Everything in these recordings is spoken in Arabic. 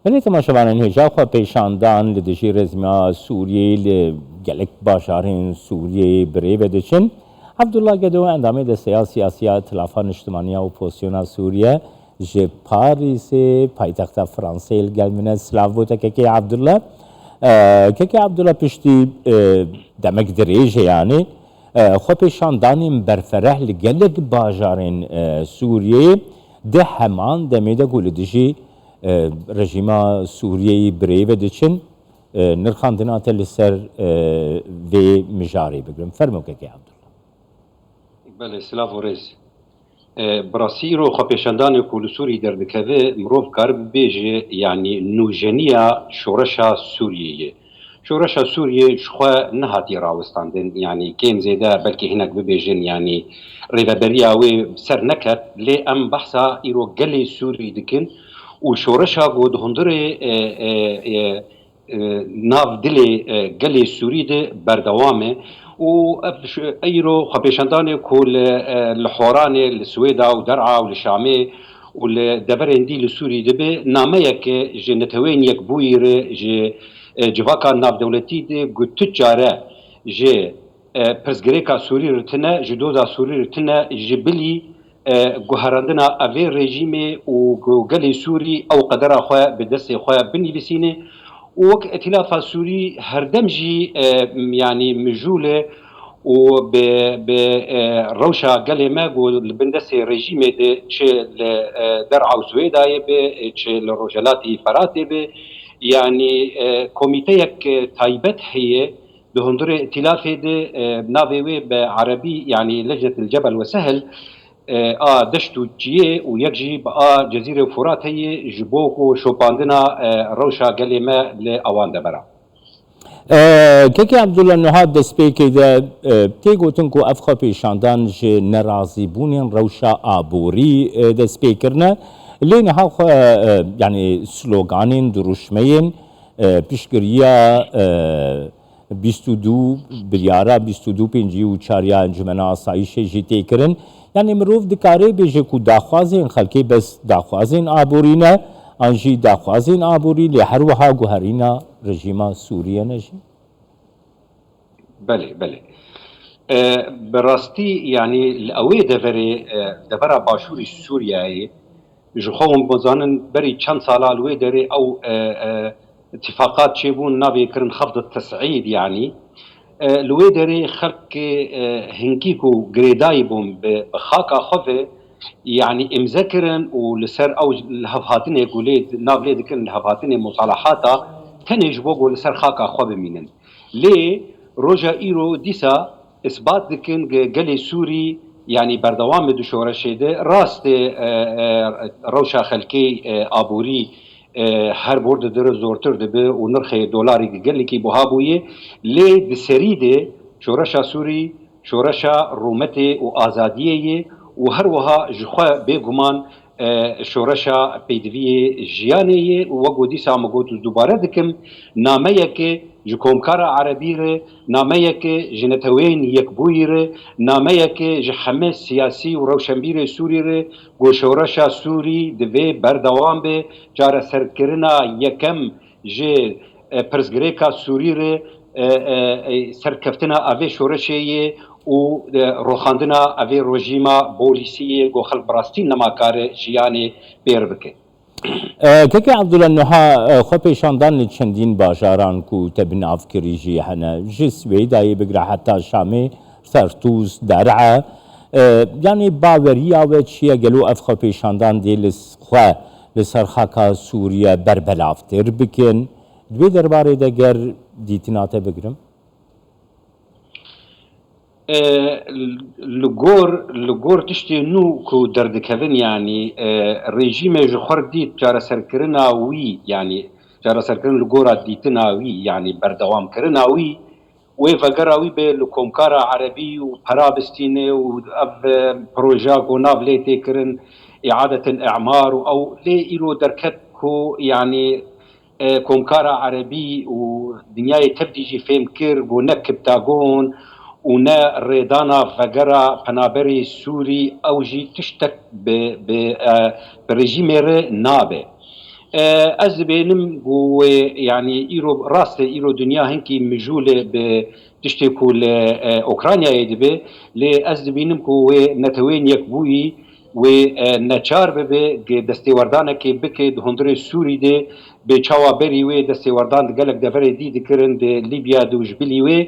ولی تماشاوانان هجا خو پیشاندان لدجی رزما سوریه لگلک باشارین سوریه بری و دچن عبدالله گدو اندامه ده سیاسی تلافان اجتماعی و پوسیونا سوریه جه پاریس پایتخت فرانسه الگلمنه سلاف بوده که عبدالله که عبدالله پشتی دمک دریجه یعنی خو پیشاندانیم برفره لگلک باشارین سوریه ده همان دمیده گولدجی رژیما سوریه بری و دچن نرخاندنا تلسر و مجاری بگرم فرمو که عبدالله بله سلاف و رز براسی رو خپیشندان کول سوری در دکوه مروف کارب بیجه یعنی نوجنیا شورشا سوریه شورشا سوریه شخوا نهاتی راوستاندن یعنی کم زیده بلکه هنک ببیجن یعنی ریوبریا و سر نکت لی ام بحثا ایرو گلی سوری دکن و شورشا گود هندره ناف دلی گلی سوری ده بردوامه و ایرو خپیشندان کول لحوران لسويدا ودرعا ولشامي ولدبرين دي لسوري دبي ناميك جنتوين يكبوير جي جواكا ناف دولتي دي قد تجارة جي پرزگريكا سوري رتنا جدودا سوري رتنا جبلي گوهراندنا اوه رژیمه و گلی سوری او قدر خواه به دست خواه بنی بسینه وك ائتلاف سوري هردمجي يعني مجوله و ب روشا قال ما قول بندسي ريجيمي دي تشي درعا وسويدا يبي تشي الرجالاتي فراتي بي يعني كوميتيك تايبت هي بهندر ائتلاف دي نافيوي بعربي يعني لجنة الجبل وسهل دشتو جيه ويجي بقى جزيرة فرات هي جبوكو شوباندنا روشا قال ما لأوان دبرا که عبدالله نهاد دست پیکی ده تیگوتن کو افخا پیشاندان جه نرازی بونین روشا آبوری دست پیکرنه لین ها یعنی سلوگانین دروشمین پیشگریا 22 بریارا 22 پنجی و چاریا انجمن آسایش جی تیکرن یعنی مروف دکاره بیجه کو داخوازین خلکی بس داخوازین آبوری نه انجی داخوازین آبوری لحر وها گوهرینا رژیما سوریه نجی؟ بله براستی يعني الاوي دفرا باشوري سوريا جخوم بزانن بري چند سالا الوي دري او اتفاقات شيبون نابي كرن خفض التصعيد يعني الوي دري خلق هنكيكو غريدايبوم بخاكا خفه يعني امذكرن ولسر او الهفهاتين يقولي نابلي دكن الهفهاتين مصالحاتا تنجبوغو لسر خاكا خفه مينن ليه روجا ايرو ديسا اثبات دكن قلي سوري يعني بردوام دو شورشه ده راست روشا خلكي ابوري هر برد در زورتر ده و نرخ دلاری قلي كي بوهابويه لي دسري ده شورشا سوري شورشا رومته و آزاديه و هر وها جخوا بيغمان شورشا بيدويه جيانيه و وقو ديسا مقوت دوباره دكم نامه جكومكارا عربي ناميك جنتوين يكبوير ناميك جحماس سياسي وروشنبير سوري وشورشا سوري دبي بردوام به جار سركرنا يكم جي برزغريكا سوري سركفتنا افي شورشي و روخاندنا افي رژیما بوليسي و خلق براستين نماكار جياني بيربكه که عبدالله نها خو پیشاندان چندین باجاران کو تبن افکری جی هنه جسوی دای بگره حتی شامی سرتوس درعه یعنی باوریا و چیه گلو اف خو پیشاندان دی لسخوا لسرخاکا سوریه بربلافتر بکن دوی درباره دگر دیتناته بگرم لگور تشتی نو کو دردکوین یعنی رژیم جخور دید جار سرکرنا وی یعنی جار سرکرن لگورا دیتنا وی یعنی بردوام کرنا وی و فقراوی به لکومکارا عربی و پرابستینه و اب پروژا کو ناف لیتی کرن اعادة الاعمار او لی ایرو درکت کو یعنی کومکارا عربی و دنیای تبدیجی فهم کر و نکب تاگون ونا ريدانا فقرا بنابري سوري اوجي تشتك بريجيمير نابه از بینم و يعني ايرو راست ايرو دنيا هنكي مجوله بتشتي كول اوكرانيا يدبي لي از بینم کو نتوين يكبوي و نچار به دستي وردانه كي بكي دهندري سوري دي بچاوا بري و دستي وردان گلک دفر دي دكرن دي ليبيا دوجبلي و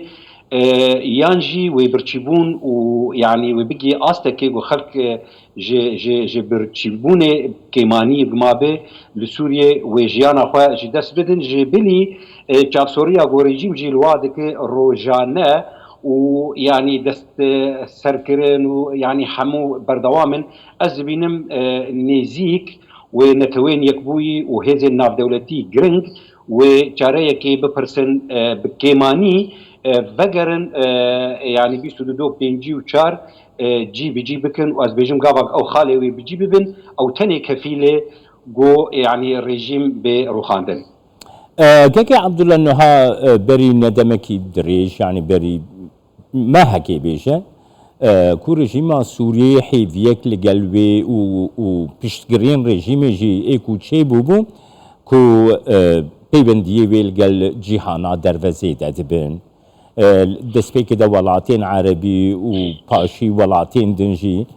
يانجي وبرتشيبون ويعني وبقي استكي وخلق جي برتشيبون كيماني بمابه لسوريا وجيانا خو جي دست بدن جي بلي جاب سوريا وريجيم جي الوادك روجانا ويعني دست سركرن ويعني حمو بردوامن ازبينم نيزيك ونتوين يكبوي وهذه الناف دولتي جرينج وجاريكي ببرسن بكيماني وگرن يعني بيستو دو بينجي وشار جي بيجي بكن وازبيجم قابق او خالي بيجي ببن او تاني كفيله جو يعني الرجيم بروخاندن كاكي عبد الله انها بري ندمكي دريش يعني بري ما هكي بيشه كو رژیم سوریه حیویک لگلوی و پشتگرین رژیم جی ایکو چه بوبو کو پیوندیه ویل گل جیهانا دروازه دادبن دسپیک دا ولاتین عربی و پاشی ولاتین دنجی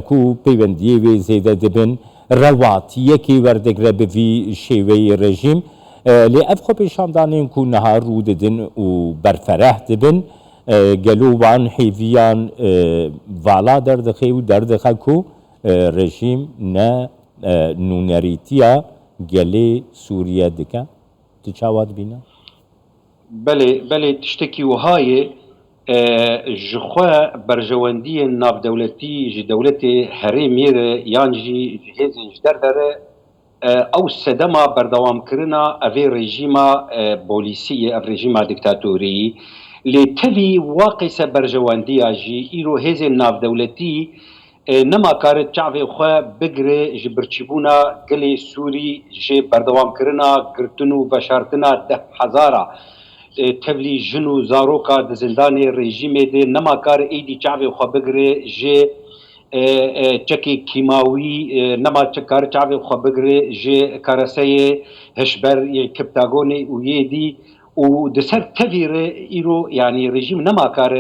کو پیوندیه وی زیده دبن رواتیه کی وردگ ربوی شیوی رژیم لی افخو پیشاندانین کو نهار رو ددن و برفره دبن گلوبان حیویان والا دردخی و دردخه کو رژیم نه نونریتیا گلی سوریه دکه تچاوات بینا؟ بله تشتكي وهاي جخوا برجواندي ناف دولتي جي دولتي هريمير يانجي جهازن جدردره او سدما بردوام كرنا افي ريجيما بوليسية اف ريجيما ديكتاتوري لتلي واقسة برجواندية جي ايرو هزن ناف دولتي نما كارت شعبي خوا بقري جبرتشبونا قلي سوري جي بردوام كرنا قرتنو بشارتنا ده حزارة تبلی جنو زاروکا د زندان رژیم ده نما کار ایدی چاوی خو بگره جه چکی کیماوی نما چکار چاوی خو بگره جه کارسه هشبر کپتاگونی و یدی و دسر تغییر ایرو يعني رژیم نما کار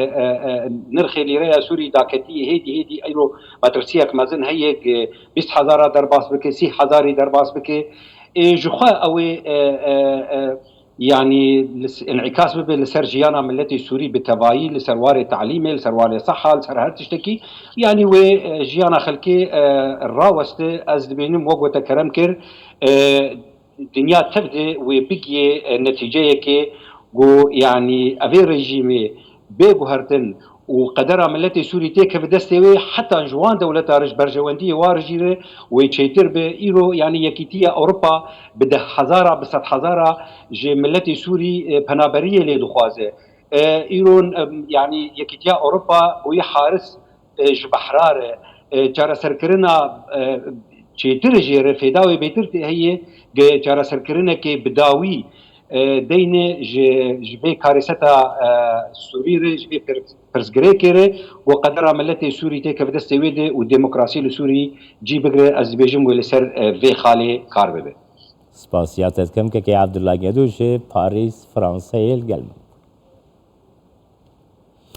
نرخ لیره سوری داکتی هدی ایرو مدرسیک مزن هیک 20000 درباس بکه 30000 درباس بکه جخوا او يعني انعكاس به لسر جيانا ملتي سوري بتبايي لسر واري تعليمي لسر واري صحة لسر هر تشتكي يعني و جيانا خلكي الراوست از بينم وقوة كرم كر دنيا تبدي وبقي نتيجة كي و يعني افي ريجيمي بيغو هرتن وقدرها ملتي سوري تيك في دستوي حتى جوان دولتها رج برجواندية وارجيره ويتشيتر بإيرو يعني يكيتيا أوروبا بده حزارة بسات حزارة جي ملتي سوري بنابرية لدخوازه إيرون يعني يكيتيا أوروبا وي حارس جبحرارة جارة سركرنا تشيتر جيره فداوي بيترتي هي جارة سركرنا كي بداوي دين جبي كارثتا سوري جبي برزگري كره وقدر ملتي سوري تك بدستويده والديمقراطيه لسوري جي بگره از بيجم ولسر في خالي كار بده سپاسیات از کم که عبدالله گدوش پاریس فرانسه الگلم